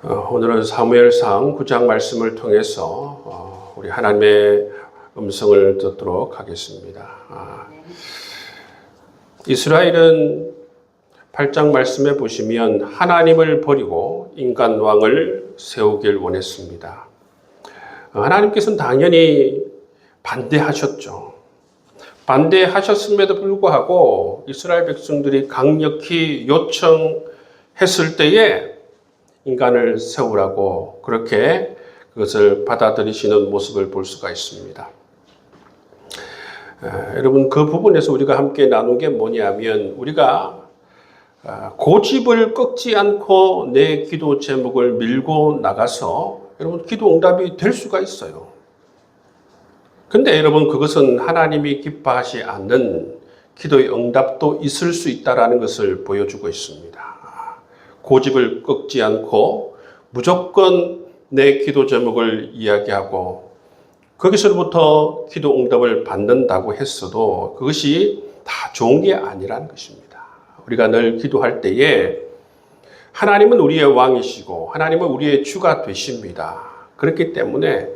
오늘은 사무엘상 9장 말씀을 통해서 우리 하나님의 음성을 듣도록 하겠습니다. 이스라엘은 8장 말씀에 보시면 하나님을 버리고 인간 왕을 세우길 원했습니다. 하나님께서는 당연히 반대하셨죠. 반대하셨음에도 불구하고 이스라엘 백성들이 강력히 요청했을 때에 인간을 세우라고 그렇게 그것을 받아들이시는 모습을 볼 수가 있습니다. 여러분, 그 부분에서 우리가 함께 나눈 게 뭐냐면 우리가 고집을 꺾지 않고 내 기도 제목을 밀고 나가서 여러분 기도 응답이 될 수가 있어요. 근데 여러분, 그것은 하나님이 기뻐하지 않는 기도의 응답도 있을 수 있다는 것을 보여주고 있습니다. 고집을 꺾지 않고 무조건 내 기도 제목을 이야기하고 거기서부터 기도 응답을 받는다고 했어도 그것이 다 좋은 게 아니라는 것입니다. 우리가 늘 기도할 때에 하나님은 우리의 왕이시고 하나님은 우리의 주가 되십니다. 그렇기 때문에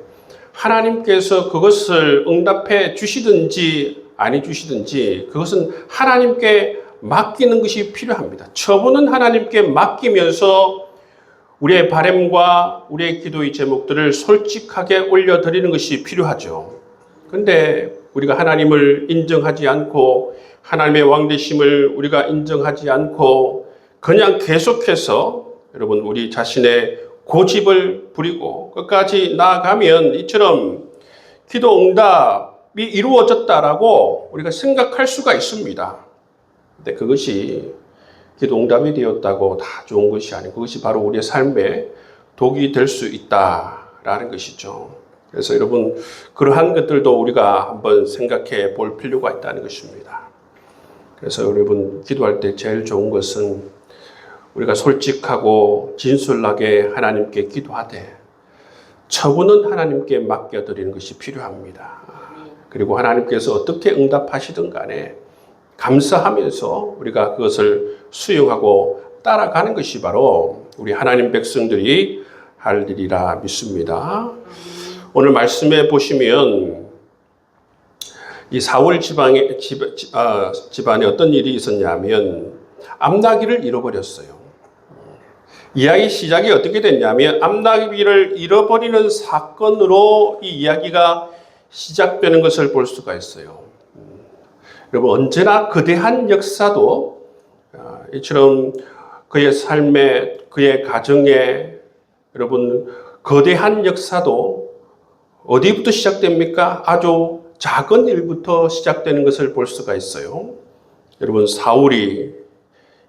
하나님께서 그것을 응답해 주시든지 아니 주시든지 그것은 하나님께 맡기는 것이 필요합니다. 처분은 하나님께 맡기면서 우리의 바람과 우리의 기도의 제목들을 솔직하게 올려드리는 것이 필요하죠. 그런데 우리가 하나님을 인정하지 않고 하나님의 왕되심을 우리가 인정하지 않고 그냥 계속해서 여러분 우리 자신의 고집을 부리고 끝까지 나아가면 이처럼 기도 응답이 이루어졌다라고 우리가 생각할 수가 있습니다. 근데 그것이 기도 응답이 되었다고 다 좋은 것이 아니고 그것이 바로 우리의 삶에 독이 될 수 있다라는 것이죠. 그래서 여러분 그러한 것들도 우리가 한번 생각해 볼 필요가 있다는 것입니다. 그래서 여러분 기도할 때 제일 좋은 것은 우리가 솔직하고 진솔하게 하나님께 기도하되 처분은 하나님께 맡겨드리는 것이 필요합니다. 그리고 하나님께서 어떻게 응답하시든 간에 감사하면서 우리가 그것을 수용하고 따라가는 것이 바로 우리 하나님 백성들이 할 일이라 믿습니다. 오늘 말씀에 보시면 이 사울 집안에 어떤 일이 있었냐면 암나귀를 잃어버렸어요. 이야기 시작이 어떻게 됐냐면 암나귀를 잃어버리는 사건으로 이 이야기가 시작되는 것을 볼 수가 있어요. 여러분, 언제나 거대한 역사도 이처럼 그의 삶에, 그의 가정에 여러분 거대한 역사도 어디부터 시작됩니까? 아주 작은 일부터 시작되는 것을 볼 수가 있어요. 여러분, 사울이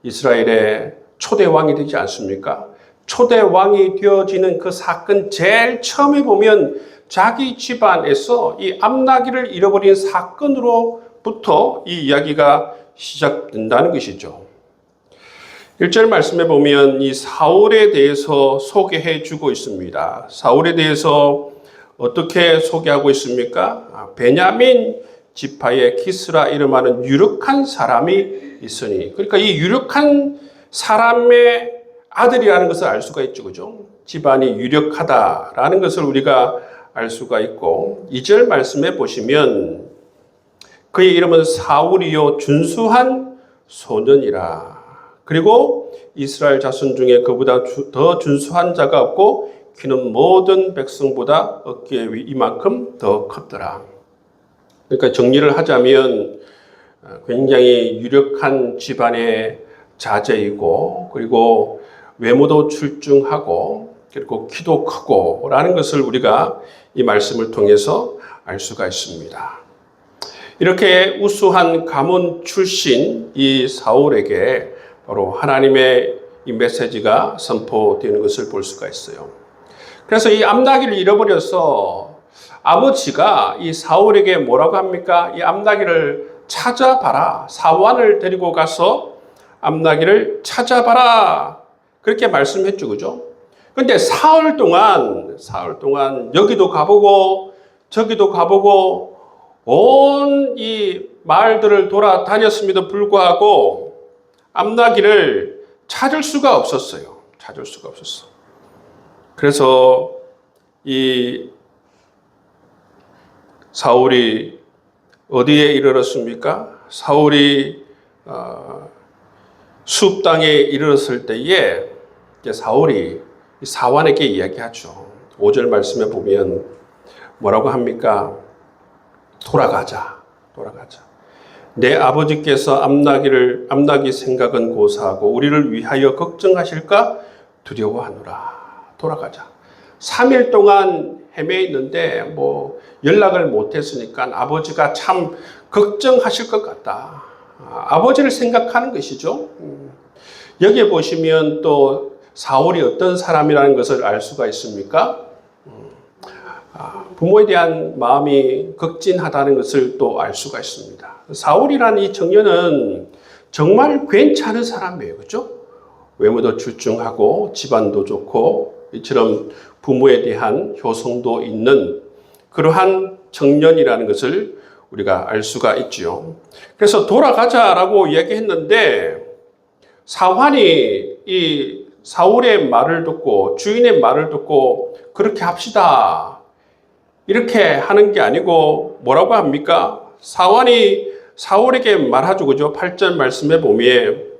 이스라엘의 초대 왕이 되지 않습니까? 초대 왕이 되어지는 그 사건 제일 처음에 보면 자기 집안에서 이 암나귀를 잃어버린 사건으로부터 이 이야기가 시작된다는 것이죠. 1절 말씀에 보면 이 사울에 대해서 소개해 주고 있습니다. 사울에 대해서 어떻게 소개하고 있습니까? 베냐민 지파의 기스라 이름하는 유력한 사람이 있으니, 그러니까 이 유력한 사람의 아들이라는 것을 알 수가 있죠. 그죠? 집안이 유력하다라는 것을 우리가 알 수가 있고, 2절 말씀에 보시면 그의 이름은 사울이요 준수한 소년이라. 그리고 이스라엘 자손 중에 그보다 더 준수한 자가 없고 그는 모든 백성보다 어깨 위 이만큼 더 컸더라. 그러니까 정리를 하자면 굉장히 유력한 집안의 자제이고 그리고 외모도 출중하고 그리고 키도 크고 라는 것을 우리가 이 말씀을 통해서 알 수가 있습니다. 이렇게 우수한 가문 출신 이 사울에게 바로 하나님의 이 메시지가 선포되는 것을 볼 수가 있어요. 그래서 이 암나귀를 잃어버려서 아버지가 이 사울에게 뭐라고 합니까? 이 암나귀를 찾아봐라. 사환을 데리고 가서 암나귀를 찾아봐라. 그렇게 말씀했죠. 그죠? 근데 사흘 동안 여기도 가보고 저기도 가보고 온 이 마을들을 돌아다녔음에도 불구하고 암나귀를 찾을 수가 없었어요. 그래서 이 사울이 어디에 이르렀습니까? 사울이 숲 땅에 이르렀을 때에 사울이 사환에게 이야기하죠. 5절 말씀에 보면 뭐라고 합니까? 돌아가자. 내 아버지께서 암나기 생각은 고사하고 우리를 위하여 걱정하실까 두려워하노라. 돌아가자. 3일 동안 헤매 있는데 연락을 못했으니까 아버지가 참 걱정하실 것 같다. 아버지를 생각하는 것이죠. 여기에 보시면 또 사울이 어떤 사람이라는 것을 알 수가 있습니까? 부모에 대한 마음이 극진하다는 것을 또 알 수가 있습니다. 사울이라는 이 청년은 정말 괜찮은 사람이에요. 그렇죠? 외모도 출중하고 집안도 좋고 이처럼 부모에 대한 효성도 있는 그러한 청년이라는 것을 우리가 알 수가 있죠. 그래서 돌아가자라고 이야기했는데 사환이 이 사울의 말을 듣고 주인의 말을 듣고 그렇게 합시다. 이렇게 하는 게 아니고 뭐라고 합니까? 사환이 사울에게 말하죠. 그죠? 8절 말씀에 보면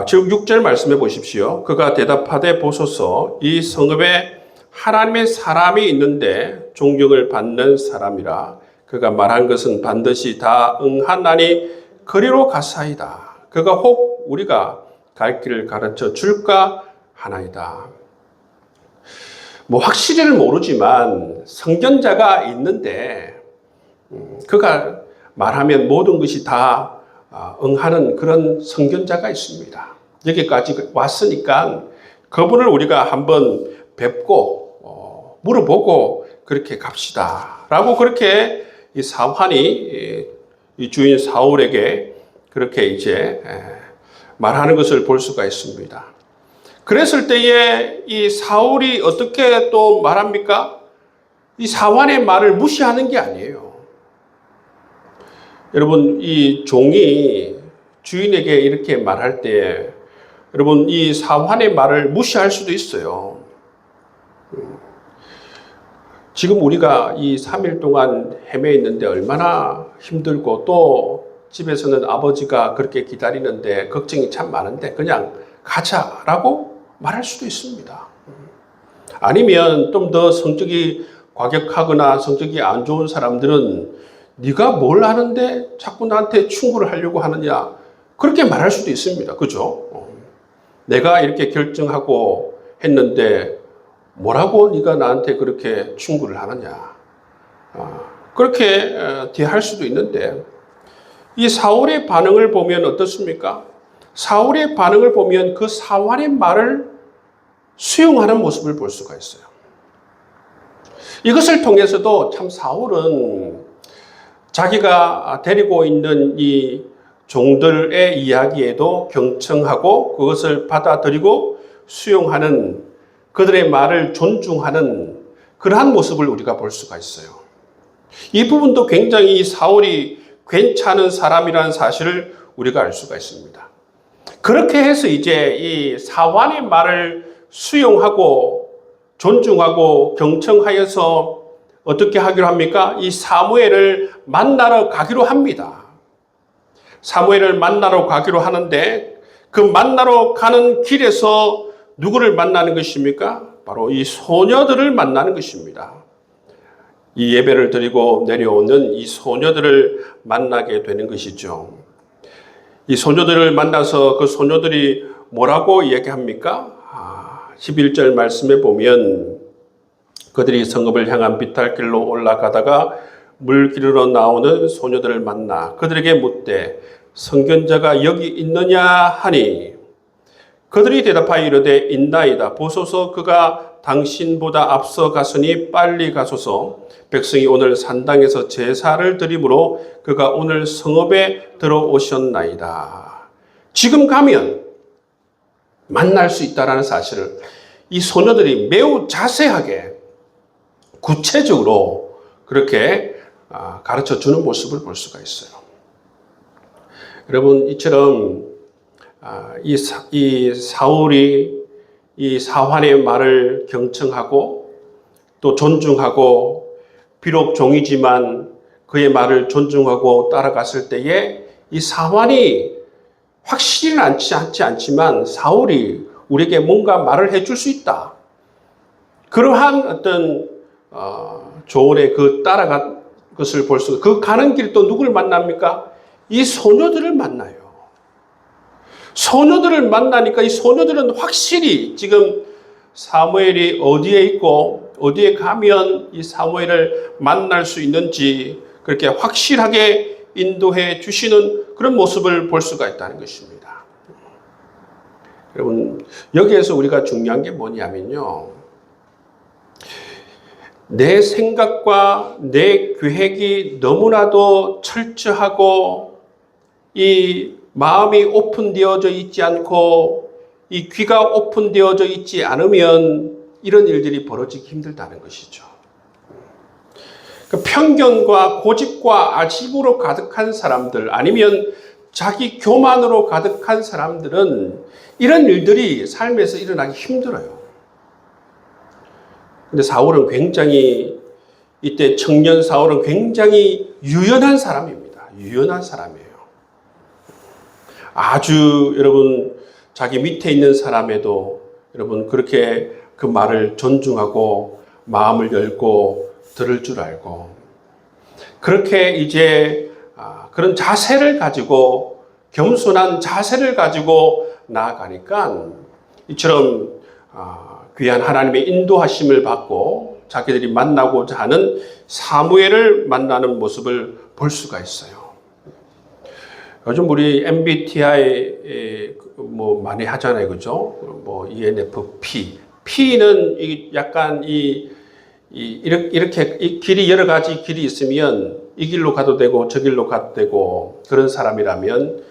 즉 6절 말씀해 보십시오. 그가 대답하되 보소서 이 성읍에 하나님의 사람이 있는데 존경을 받는 사람이라 그가 말한 것은 반드시 다 응하나니 그리로 가사이다. 그가 혹 우리가 갈 길을 가르쳐 줄까 하나이다. 확실히는 모르지만 선견자가 있는데 그가 말하면 모든 것이 다 응하는 그런 선견자가 있습니다. 여기까지 왔으니까 그분을 우리가 한번 뵙고 물어보고 그렇게 갑시다. 라고 그렇게 이 사환이 이 주인 사울에게 그렇게 이제 말하는 것을 볼 수가 있습니다. 그랬을 때에 이 사울이 어떻게 또 말합니까? 이 사환의 말을 무시하는 게 아니에요. 여러분, 이 종이 주인에게 이렇게 말할 때 여러분 이 사환의 말을 무시할 수도 있어요. 지금 우리가 이 3일 동안 헤매 있는데 얼마나 힘들고 또 집에서는 아버지가 그렇게 기다리는데 걱정이 참 많은데 그냥 가자라고 말할 수도 있습니다. 아니면 좀 더 성격이 과격하거나 성격이 안 좋은 사람들은 네가 뭘 하는데 자꾸 나한테 충고를 하려고 하느냐 그렇게 말할 수도 있습니다. 그죠? 내가 이렇게 결정하고 했는데 뭐라고 네가 나한테 그렇게 충고를 하느냐 그렇게 대할 수도 있는데 이 사울의 반응을 보면 어떻습니까? 사울의 반응을 보면 그 사환의 말을 수용하는 모습을 볼 수가 있어요. 이것을 통해서도 참 사울은 자기가 데리고 있는 이 종들의 이야기에도 경청하고 그것을 받아들이고 수용하는 그들의 말을 존중하는 그러한 모습을 우리가 볼 수가 있어요. 이 부분도 굉장히 사울이 괜찮은 사람이라는 사실을 우리가 알 수가 있습니다. 그렇게 해서 이제 이 사환의 말을 수용하고 존중하고 경청하여서 어떻게 하기로 합니까? 이 사무엘을 만나러 가기로 합니다. 사무엘을 만나러 가기로 하는데 그 만나러 가는 길에서 누구를 만나는 것입니까? 바로 이 소녀들을 만나는 것입니다. 이 예배를 드리고 내려오는 이 소녀들을 만나게 되는 것이죠. 이 소녀들을 만나서 그 소녀들이 뭐라고 얘기합니까? 11절 말씀에 보면 그들이 성읍을 향한 비탈길로 올라가다가 물길으로 나오는 소녀들을 만나 그들에게 묻되 선견자가 여기 있느냐 하니 그들이 대답하여 이르되 있나이다. 보소서 그가 당신보다 앞서 갔으니 빨리 가소서. 백성이 오늘 산당에서 제사를 드리므로 그가 오늘 성읍에 들어오셨나이다. 지금 가면 만날 수 있다는 사실을 이 소녀들이 매우 자세하게 구체적으로 그렇게 가르쳐 주는 모습을 볼 수가 있어요. 여러분 이처럼 이 사울이 이 사환의 말을 경청하고 또 존중하고 비록 종이지만 그의 말을 존중하고 따라갔을 때에 이 사환이 확실히는 않지 않지만 사울이 우리에게 뭔가 말을 해줄 수 있다. 그러한 어떤 조언의 그 따라간 것을 볼 수, 그 가는 길 또 누구를 만납니까? 이 소녀들을 만나요. 소녀들을 만나니까 이 소녀들은 확실히 지금 사무엘이 어디에 있고 어디에 가면 이 사무엘을 만날 수 있는지 그렇게 확실하게 인도해 주시는 그런 모습을 볼 수가 있다는 것입니다. 여러분, 여기에서 우리가 중요한 게 뭐냐면요. 내 생각과 내 계획이 너무나도 철저하고 이 마음이 오픈되어져 있지 않고 이 귀가 오픈되어져 있지 않으면 이런 일들이 벌어지기 힘들다는 것이죠. 그 편견과 고집과 아집으로 가득한 사람들 아니면 자기 교만으로 가득한 사람들은 이런 일들이 삶에서 일어나기 힘들어요. 근데 사울은 굉장히 이때 청년 사울은 굉장히 유연한 사람입니다. 유연한 사람이에요. 아주 여러분 자기 밑에 있는 사람에도 여러분 그렇게 그 말을 존중하고 마음을 열고 들을 줄 알고 그렇게 이제 그런 자세를 가지고 겸손한 자세를 가지고 나아가니까 이처럼 귀한 하나님의 인도하심을 받고 자기들이 만나고자 하는 사무엘을 만나는 모습을 볼 수가 있어요. 요즘 우리 MBTI 뭐 많이 하잖아요, 그죠? 뭐 ENFP, P는 약간 이렇게 길이 여러 가지 길이 있으면 이 길로 가도 되고 저 길로 가도 되고 그런 사람이라면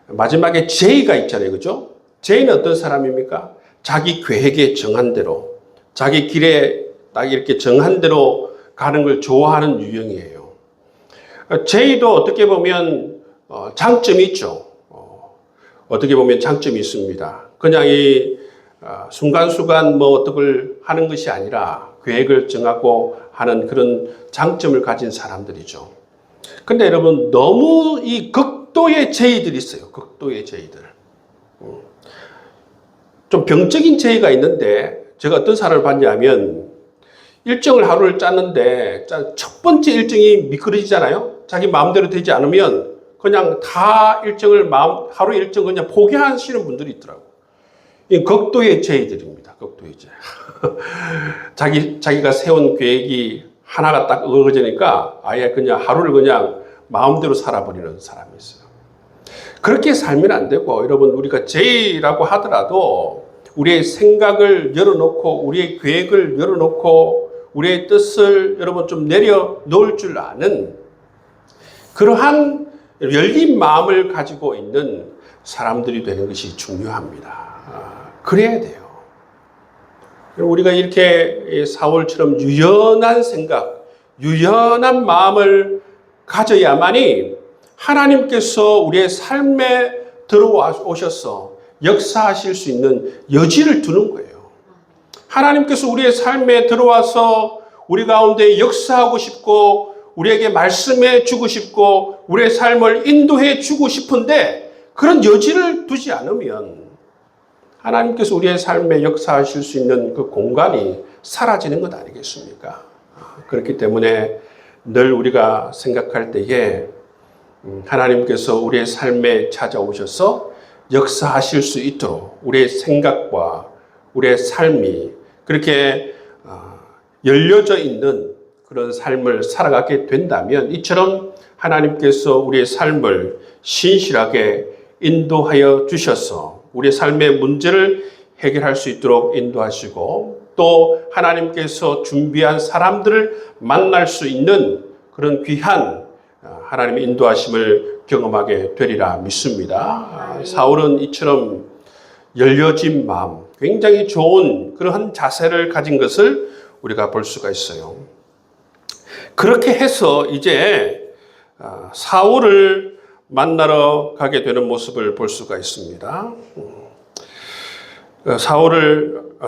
마지막에 J가 있잖아요, 그죠? J는 어떤 사람입니까? 자기 계획에 정한 대로, 자기 길에 딱 이렇게 정한 대로 가는 걸 좋아하는 유형이에요. J도 어떻게 보면 장점이 있죠. 어떻게 보면 장점이 있습니다. 그냥 이 순간순간 뭐 어떻게 하는 것이 아니라 계획을 정하고 하는 그런 장점을 가진 사람들이죠. 근데 여러분 너무 이 극도의 J들이 있어요. 극도의 J들. 좀 병적인 J가 있는데 제가 어떤 사람을 봤냐면 일정을 하루를 짰는데 첫 번째 일정이 미끄러지잖아요. 자기 마음대로 되지 않으면 그냥 다 일정을 하루 일정 그냥 포기하시는 분들이 있더라고요. 이 극도의 J들입니다. 극도의 J. 자기가 세운 계획이 하나가 딱 어그러지니까 아예 그냥 하루를 그냥 마음대로 살아버리는 사람이 있어요. 그렇게 살면 안 되고 여러분 우리가 J라고 하더라도 우리의 생각을 열어놓고 우리의 계획을 열어놓고 우리의 뜻을 여러분 좀 내려놓을 줄 아는 그러한 열린 마음을 가지고 있는 사람들이 되는 것이 중요합니다. 그래야 돼요. 우리가 이렇게 사울처럼 유연한 생각, 유연한 마음을 가져야만이 하나님께서 우리의 삶에 들어오셔서 역사하실 수 있는 여지를 두는 거예요. 하나님께서 우리의 삶에 들어와서 우리 가운데 역사하고 싶고 우리에게 말씀해 주고 싶고 우리의 삶을 인도해 주고 싶은데 그런 여지를 두지 않으면 하나님께서 우리의 삶에 역사하실 수 있는 그 공간이 사라지는 것 아니겠습니까? 그렇기 때문에 늘 우리가 생각할 때에 하나님께서 우리의 삶에 찾아오셔서 역사하실 수 있도록 우리의 생각과 우리의 삶이 그렇게 열려져 있는 그런 삶을 살아가게 된다면 이처럼 하나님께서 우리의 삶을 신실하게 인도하여 주셔서 우리의 삶의 문제를 해결할 수 있도록 인도하시고 또 하나님께서 준비한 사람들을 만날 수 있는 그런 귀한 하나님의 인도하심을 경험하게 되리라 믿습니다. 사울은 이처럼 열려진 마음, 굉장히 좋은 그러한 자세를 가진 것을 우리가 볼 수가 있어요. 그렇게 해서 이제 사울을 만나러 가게 되는 모습을 볼 수가 있습니다.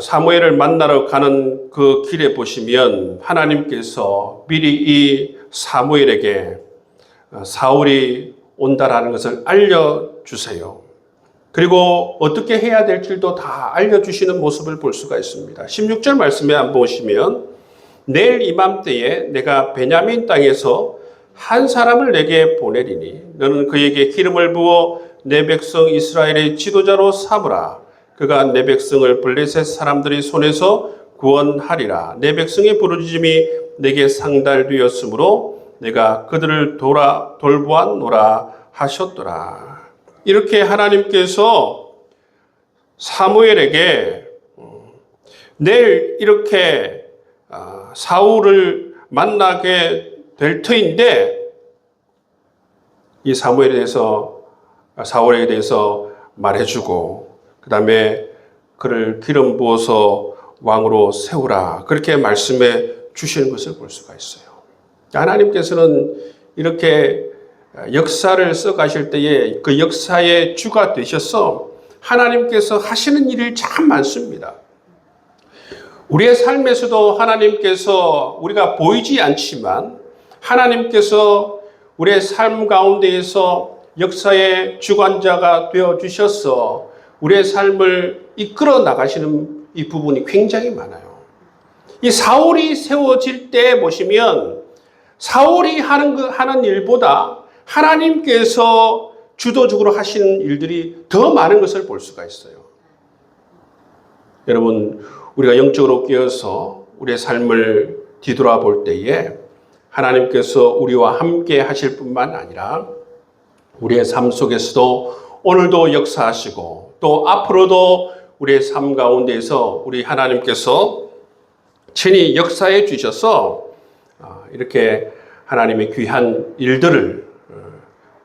사무엘을 만나러 가는 그 길에 보시면 하나님께서 미리 이 사무엘에게 사울이 온다라는 것을 알려주세요. 그리고 어떻게 해야 될지도 다 알려주시는 모습을 볼 수가 있습니다. 16절 말씀에 한번 보시면 내일 이맘때에 내가 베냐민 땅에서 한 사람을 내게 보내리니 너는 그에게 기름을 부어 내 백성 이스라엘의 지도자로 삼으라. 그가 내 백성을 블레셋 사람들의 손에서 구원하리라. 내 백성의 부르짖음이 내게 상달되었으므로 내가 그들을 돌보았노라 하셨더라. 이렇게 하나님께서 사무엘에게 내일 이렇게 사울을 만나게 될 터인데 이 사울에 대해서 말해주고 그 다음에 그를 기름 부어서 왕으로 세우라 그렇게 말씀해 주시는 것을 볼 수가 있어요. 하나님께서는 이렇게 역사를 써가실 때에 그 역사의 주가 되셔서 하나님께서 하시는 일이 참 많습니다. 우리의 삶에서도 하나님께서 우리가 보이지 않지만 하나님께서 우리의 삶 가운데에서 역사의 주관자가 되어 주셔서 우리의 삶을 이끌어 나가시는 이 부분이 굉장히 많아요. 이 사울이 세워질 때 보시면 사울이 하는 일보다 하나님께서 주도적으로 하시는 일들이 더 많은 것을 볼 수가 있어요. 여러분, 우리가 영적으로 깨어서 우리의 삶을 뒤돌아볼 때에 하나님께서 우리와 함께 하실 뿐만 아니라 우리의 삶 속에서도 오늘도 역사하시고 또 앞으로도 우리의 삶 가운데에서 우리 하나님께서 친히 역사해 주셔서 이렇게 하나님의 귀한 일들을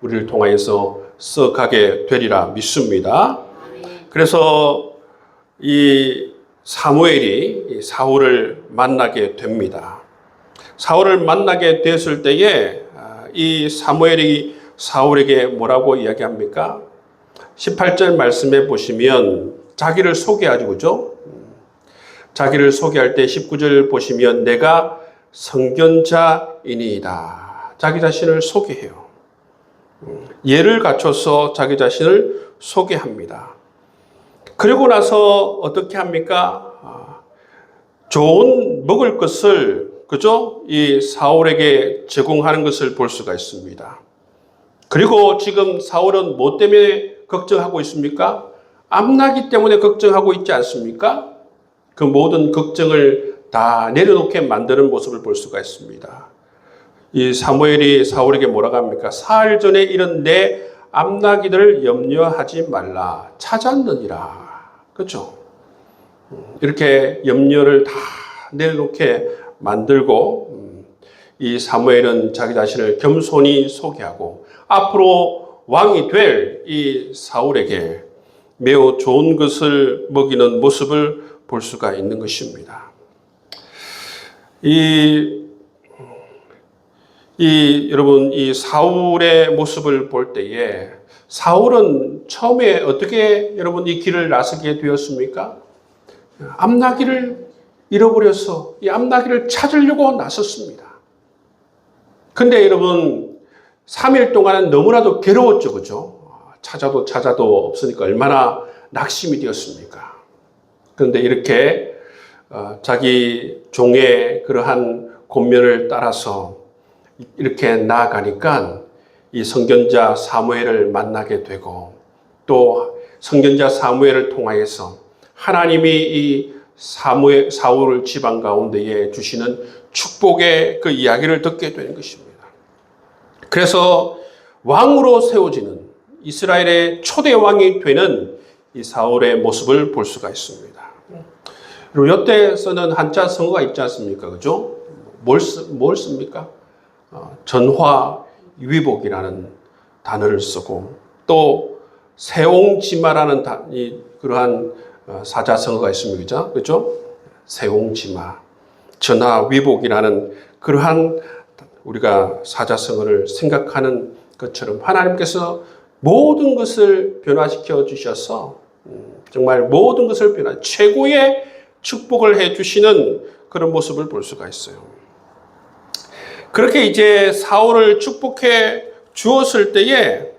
우리를 통하여서 써가게 되리라 믿습니다. 그래서 이 사무엘이 사울을 만나게 됩니다. 사울을 만나게 됐을 때에 이 사무엘이 사울에게 뭐라고 이야기합니까? 18절 말씀에 보시면 자기를 소개하죠. 그죠? 자기를 소개할 때 19절 보시면 내가 선견자이니이다. 자기 자신을 소개해요. 예를 갖춰서 자기 자신을 소개합니다. 그리고 나서 어떻게 합니까? 좋은 먹을 것을 그죠? 이 사울에게 제공하는 것을 볼 수가 있습니다. 그리고 지금 사울은 뭐 때문에 걱정하고 있습니까? 암나기 때문에 걱정하고 있지 않습니까? 그 모든 걱정을 다 내려놓게 만드는 모습을 볼 수가 있습니다. 이 사무엘이 사울에게 뭐라고 합니까? 사흘 전에 이런 내 암나기들을 염려하지 말라. 찾았느니라. 그렇죠? 이렇게 염려를 다 내려놓게 만들고 이 사무엘은 자기 자신을 겸손히 소개하고 앞으로 왕이 될 이 사울에게 매우 좋은 것을 먹이는 모습을 볼 수가 있는 것입니다. 여러분, 이 사울의 모습을 볼 때에 사울은 처음에 어떻게 여러분 이 길을 나서게 되었습니까? 암나기를 잃어버려서 이 암나기를 찾으려고 나섰습니다. 근데 여러분 3일 동안은 너무나도 괴로웠죠. 그죠? 찾아도 없으니까 얼마나 낙심이 되었습니까? 그런데 이렇게 자기 종의 그러한 권면을 따라서 이렇게 나아가니까 이 선견자 사무엘을 만나게 되고 또 선견자 사무엘을 통하여서 하나님이 이 사울 지방 가운데에 주시는 축복의 그 이야기를 듣게 되는 것입니다. 그래서 왕으로 세워지는 이스라엘의 초대 왕이 되는 이 사울의 모습을 볼 수가 있습니다. 그리고 이때 쓰는 한자 성어가 있지 않습니까? 그죠? 뭘 씁니까? 전화위복이라는 단어를 쓰고 또 세옹지마라는 그러한 사자성어가 있습니다. 그죠? 세옹지마, 전화위복이라는 그러한 우리가 사자성어를 생각하는 것처럼 하나님께서 모든 것을 변화시켜 주셔서 정말 모든 것을 최고의 축복을 해 주시는 그런 모습을 볼 수가 있어요. 그렇게 이제 사울을 축복해 주었을 때에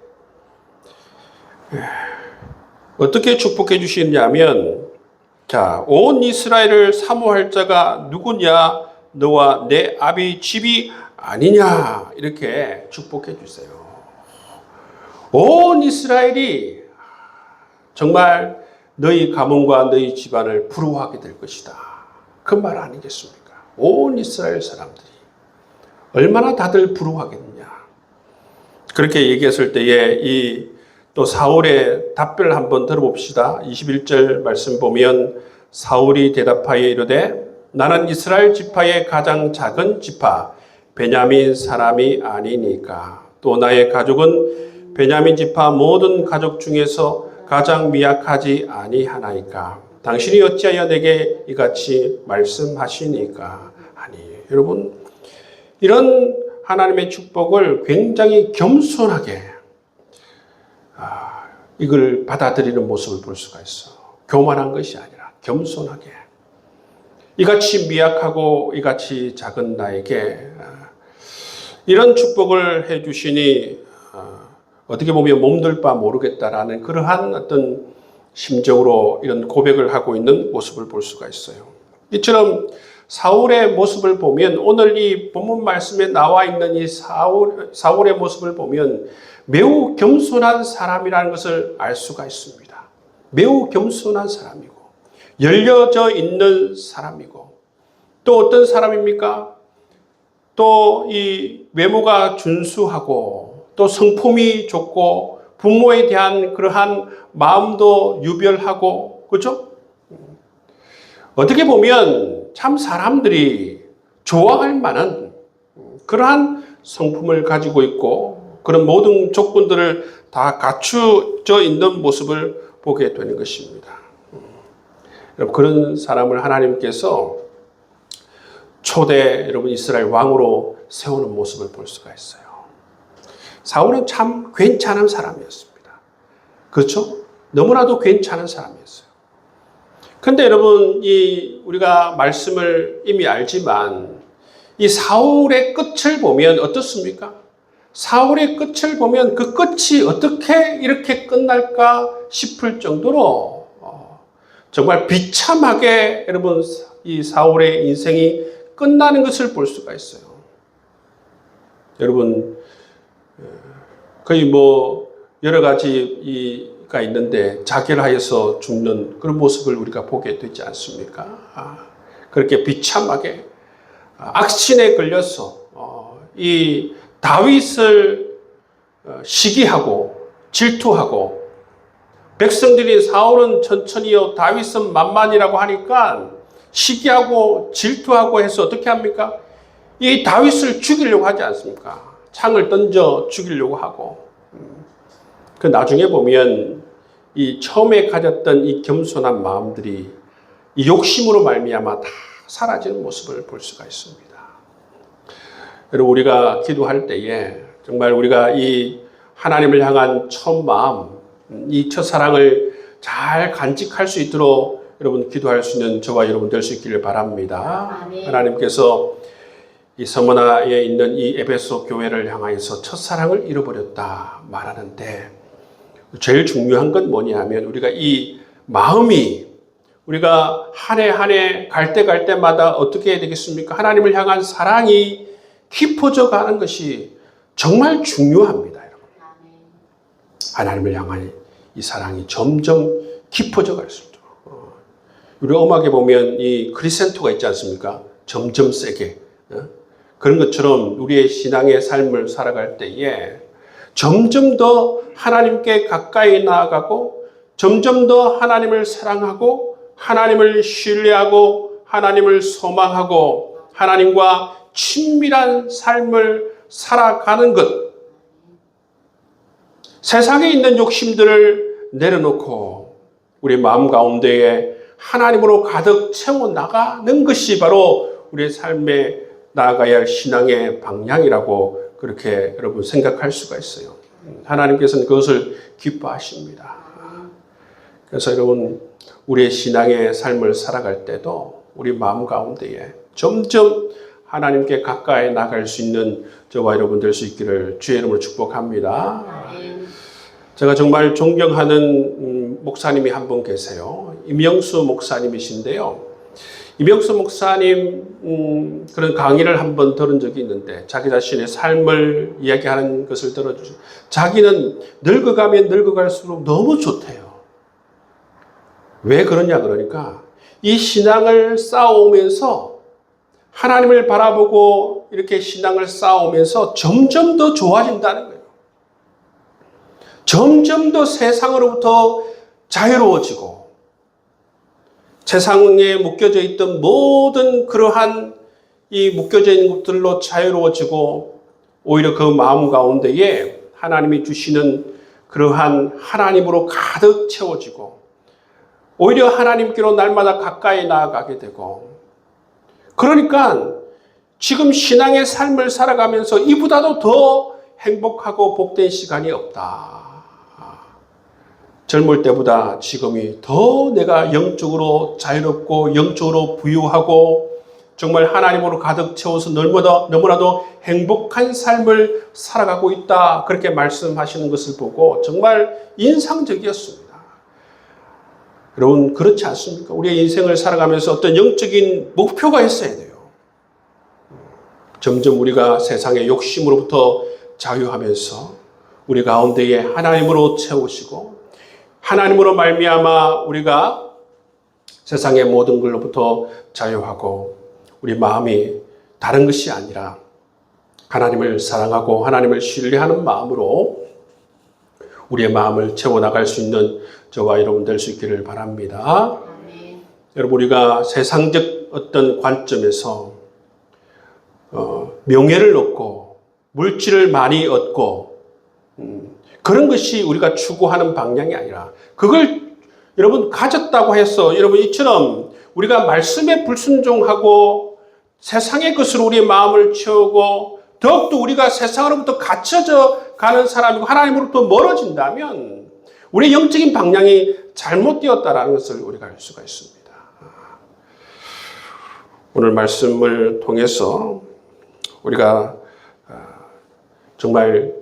어떻게 축복해 주시느냐면, 자, 온 이스라엘을 사모할 자가 누구냐? 너와 내 아비 집이 아니냐? 이렇게 축복해 주세요. 온 이스라엘이 정말 너희 가문과 너희 집안을 부러워하게 될 것이다. 그 말 아니겠습니까? 온 이스라엘 사람들이 얼마나 다들 부러워하겠느냐. 그렇게 얘기했을 때에 또 사울의 답변을 한번 들어봅시다. 21절 말씀 보면 사울이 대답하여 이르되 나는 이스라엘 지파의 가장 작은 지파 베냐민 사람이 아니니까 또 나의 가족은 베냐민 지파 모든 가족 중에서 가장 미약하지 아니하나이까 당신이 어찌하여 내게 이같이 말씀하시니까. 아니, 여러분, 이런 하나님의 축복을 굉장히 겸손하게 이걸 받아들이는 모습을 볼 수가 있어. 교만한 것이 아니라 겸손하게. 이같이 미약하고 이같이 작은 나에게 이런 축복을 해 주시니 어떻게 보면 몸둘 바 모르겠다라는 그러한 어떤 심정으로 이런 고백을 하고 있는 모습을 볼 수가 있어요. 이처럼 사울의 모습을 보면 오늘 이 본문 말씀에 나와 있는 이 사울의 모습을 보면 매우 겸손한 사람이라는 것을 알 수가 있습니다. 매우 겸손한 사람이고 열려져 있는 사람이고 또 어떤 사람입니까? 또 이 외모가 준수하고 또 성품이 좋고 부모에 대한 그러한 마음도 유별하고 그렇죠? 어떻게 보면 참 사람들이 좋아할 만한 그러한 성품을 가지고 있고 그런 모든 조건들을 다 갖추져 있는 모습을 보게 되는 것입니다. 여러분, 그런 사람을 하나님께서 초대 여러분 이스라엘 왕으로 세우는 모습을 볼 수가 있어요. 사울은 참 괜찮은 사람이었습니다. 그렇죠? 너무나도 괜찮은 사람이었어요. 근데 여러분, 우리가 말씀을 이미 알지만 이 사울의 끝을 보면 어떻습니까? 사울의 끝을 보면 그 끝이 어떻게 이렇게 끝날까 싶을 정도로 정말 비참하게 여러분 이 사울의 인생이 끝나는 것을 볼 수가 있어요. 여러분, 거의 여러 가지가 있는데 자결하여서 죽는 그런 모습을 우리가 보게 되지 않습니까? 그렇게 비참하게 악신에 걸려서 이 다윗을 시기하고 질투하고 백성들이 사울은 천천히요 다윗은 만만이라고 하니까 시기하고 질투하고 해서 어떻게 합니까? 이 다윗을 죽이려고 하지 않습니까? 창을 던져 죽이려고 하고 그 나중에 보면 이 처음에 가졌던 이 겸손한 마음들이 이 욕심으로 말미암아 다 사라지는 모습을 볼 수가 있습니다. 여러분, 우리가 기도할 때에 정말 우리가 이 하나님을 향한 첫 마음, 이 첫사랑을 잘 간직할 수 있도록 여러분 기도할 수 있는 저와 여러분 될 수 있기를 바랍니다. 아멘. 하나님께서 이 서머나에 있는 이 에베소 교회를 향하여서 첫사랑을 잃어버렸다 말하는데 제일 중요한 건 뭐냐면 우리가 이 마음이 우리가 한 해 한 해 갈 때마다 어떻게 해야 되겠습니까? 하나님을 향한 사랑이 깊어져 가는 것이 정말 중요합니다, 여러분. 하나님을 향한 이 사랑이 점점 깊어져 갈수록 우리 음악에 보면 이 크리센토가 있지 않습니까? 점점 세게 그런 것처럼 우리의 신앙의 삶을 살아갈 때에 점점 더 하나님께 가까이 나아가고 점점 더 하나님을 사랑하고 하나님을 신뢰하고 하나님을 소망하고 하나님과 친밀한 삶을 살아가는 것. 세상에 있는 욕심들을 내려놓고 우리 마음 가운데에 하나님으로 가득 채워나가는 것이 바로 우리의 삶에 나아가야 할 신앙의 방향이라고 그렇게 여러분 생각할 수가 있어요. 하나님께서는 그것을 기뻐하십니다. 그래서 여러분 우리의 신앙의 삶을 살아갈 때도 우리 마음 가운데에 점점 하나님께 가까이 나갈 수 있는 저와 여러분 될 수 있기를 주의 이름으로 축복합니다. 제가 정말 존경하는 목사님이 한 분 계세요. 임영수 목사님이신데요. 임영수 목사님 그런 강의를 한 번 들은 적이 있는데 자기 자신의 삶을 이야기하는 것을 들어주죠. 자기는 늙어가면 늙어갈수록 너무 좋대요. 왜 그러냐 그러니까 이 신앙을 쌓아오면서 하나님을 바라보고 이렇게 신앙을 쌓아오면서 점점 더 좋아진다는 거예요. 점점 더 세상으로부터 자유로워지고 세상에 묶여져 있던 모든 그러한 이 묶여져 있는 것들로 자유로워지고 오히려 그 마음 가운데에 하나님이 주시는 그러한 하나님으로 가득 채워지고 오히려 하나님께로 날마다 가까이 나아가게 되고 그러니까 지금 신앙의 삶을 살아가면서 이보다도 더 행복하고 복된 시간이 없다. 젊을 때보다 지금이 더 내가 영적으로 자유롭고 영적으로 부유하고 정말 하나님으로 가득 채워서 너무나도 행복한 삶을 살아가고 있다. 그렇게 말씀하시는 것을 보고 정말 인상적이었습니다. 여러분 그렇지 않습니까? 우리의 인생을 살아가면서 어떤 영적인 목표가 있어야 돼요. 점점 우리가 세상의 욕심으로부터 자유하면서 우리 가운데에 하나님으로 채우시고 하나님으로 말미암아 우리가 세상의 모든 것로부터 자유하고 우리 마음이 다른 것이 아니라 하나님을 사랑하고 하나님을 신뢰하는 마음으로 우리의 마음을 채워나갈 수 있는 저와 여러분 될 수 있기를 바랍니다. 여러분 우리가 세상적 어떤 관점에서 명예를 얻고 물질을 많이 얻고 그런 것이 우리가 추구하는 방향이 아니라 그걸 여러분 가졌다고 해서 여러분 이처럼 우리가 말씀에 불순종하고 세상의 것으로 우리의 마음을 채우고 더욱더 우리가 세상으로부터 갇혀져 가는 사람이고 하나님으로부터 멀어진다면 우리의 영적인 방향이 잘못되었다는 것을 우리가 알 수가 있습니다. 오늘 말씀을 통해서 우리가 정말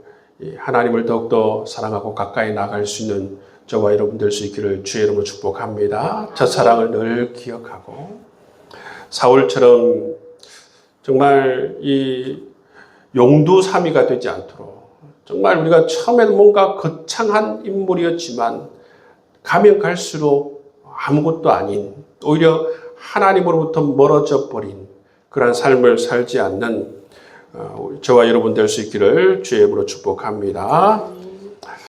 하나님을 더욱더 사랑하고 가까이 나갈 수 있는 저와 여러분 될 수 있기를 주의 이름으로 축복합니다. 첫사랑을 늘 기억하고 사울처럼 정말 이 용두사미가 되지 않도록 정말 우리가 처음에는 뭔가 거창한 인물이었지만 가면 갈수록 아무것도 아닌 오히려 하나님으로부터 멀어져 버린 그러한 삶을 살지 않는 저와 여러분 될 수 있기를 주의 이름으로 축복합니다.